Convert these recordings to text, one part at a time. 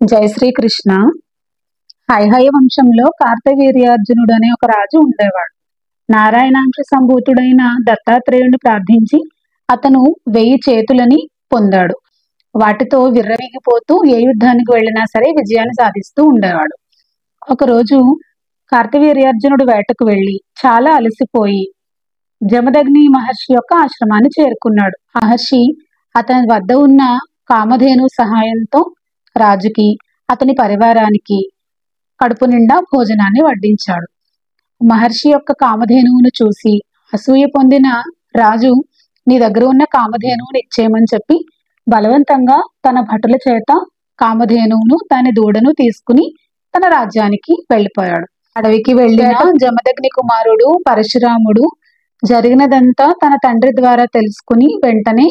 జై శ్రీకృష్ణ. హైహయ వంశంలో కార్తవీర్యార్జునుడు అనే ఒక రాజు ఉండేవాడు. నారాయణాంశ సంభూతుడైన దత్తాత్రేయుడిని ప్రార్థించి అతను 1000 చేతులని పొందాడు. వాటితో విర్రవీగిపోతూ ఏ యుద్ధానికి వెళ్ళినా సరే విజయాన్ని సాధిస్తూ ఉండేవాడు. ఒకరోజు కార్తవీర్యార్జునుడు వేటకు వెళ్ళి చాలా అలసిపోయి జమదగ్ని మహర్షి యొక్క ఆశ్రమాన్ని చేరుకున్నాడు. మహర్షి అతని వద్ద ఉన్న కామధేను సహాయంతో రాజుకి అతని పరివారానికి కడుపు నిండా భోజనాన్ని వడ్డించాడు. మహర్షి యొక్క కామధేనువును చూసి అసూయ పొందిన రాజు, నీ దగ్గర ఉన్న కామధేనువును ఇచ్చేయమని చెప్పి బలవంతంగా తన భటుల చేత కామధేనువును దాని దూడను తీసుకుని తన రాజ్యానికి వెళ్ళిపోయాడు. అడవికి వెళ్ళిన జమదగ్ని కుమారుడు పరశురాముడు జరిగినదంతా తన తండ్రి ద్వారా తెలుసుకుని వెంటనే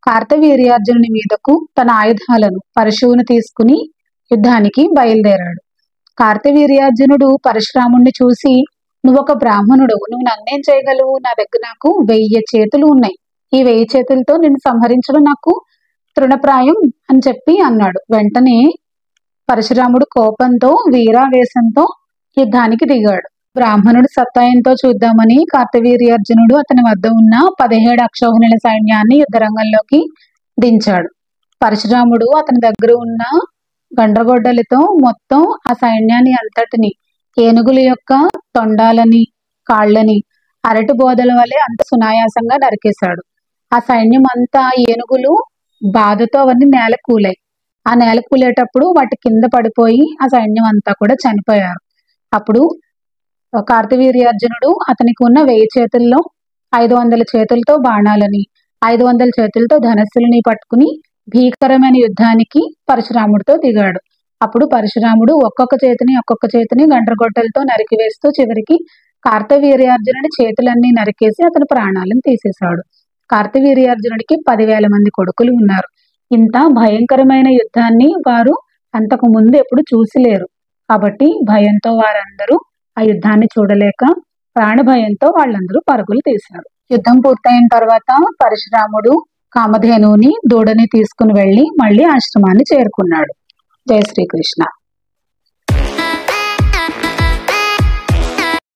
కార్తవీర్యార్జునుని మీదకు తన ఆయుధాలను పరశువును తీసుకుని యుద్ధానికి బయలుదేరాడు. కార్తవీర్యార్జునుడు పరశురాముడిని చూసి, నువ్వు ఒక బ్రాహ్మణుడు, నువ్వు నన్నేం చేయగలవు? నా దగ్గర నాకు 1000 చేతులు ఉన్నాయి. ఈ 1000 చేతులతో నిన్ను సంహరించడం నాకు తృణప్రాయం అని చెప్పి అన్నాడు. వెంటనే పరశురాముడు కోపంతో వీరావేశంతో యుద్ధానికి దిగాడు. బ్రాహ్మణుడు సత్తాయంతో చూద్దామని కార్తవీర్యార్జునుడు అతని వద్ద ఉన్న 17 అక్షౌహిణుల సైన్యాన్ని యుద్ధరంగంలోకి దించాడు. పరశురాముడు అతని దగ్గర ఉన్న గండ్రగొడ్డలితో మొత్తం ఆ సైన్యాన్ని అంతటిని, ఏనుగుల యొక్క తొండాలని కాళ్ళని అరటి బోదల వలె అంత సునాయాసంగా నరికేశాడు. ఆ సైన్యం అంతా ఏనుగులు బాధతో అవన్నీ నేల కూలాయి. ఆ నేల కూలేటప్పుడు వాటి కింద పడిపోయి ఆ సైన్యం అంతా కూడా చనిపోయారు. అప్పుడు కార్తవీర్యార్జునుడు అతనికి ఉన్న 1000 చేతుల్లో 500 చేతులతో బాణాలని 500 చేతులతో ధనస్సులని పట్టుకుని భీకరమైన యుద్ధానికి పరశురాముడితో దిగాడు. అప్పుడు పరశురాముడు ఒక్కొక్క చేతిని గండ్రగొడ్డలతో నరికివేస్తూ చివరికి కార్తవీర్యార్జునుడి చేతులన్నీ నరికేసి అతని ప్రాణాలను తీసేశాడు. కార్తవీర్యార్జునుడికి 10,000 మంది కొడుకులు ఉన్నారు. ఇంత భయంకరమైన యుద్ధాన్ని వారు అంతకు ముందు ఎప్పుడు చూసిలేరు. కాబట్టి భయంతో వారందరూ ఆ యుద్ధాన్ని చూడలేక ప్రాణభయంతో వాళ్ళందరూ పరుగులు తీశారు. యుద్ధం పూర్తయిన తర్వాత పరశురాముడు కామధేనువుని దూడని తీసుకుని వెళ్ళి మళ్ళీ ఆశ్రమాన్ని చేరుకున్నాడు. జై శ్రీకృష్ణ.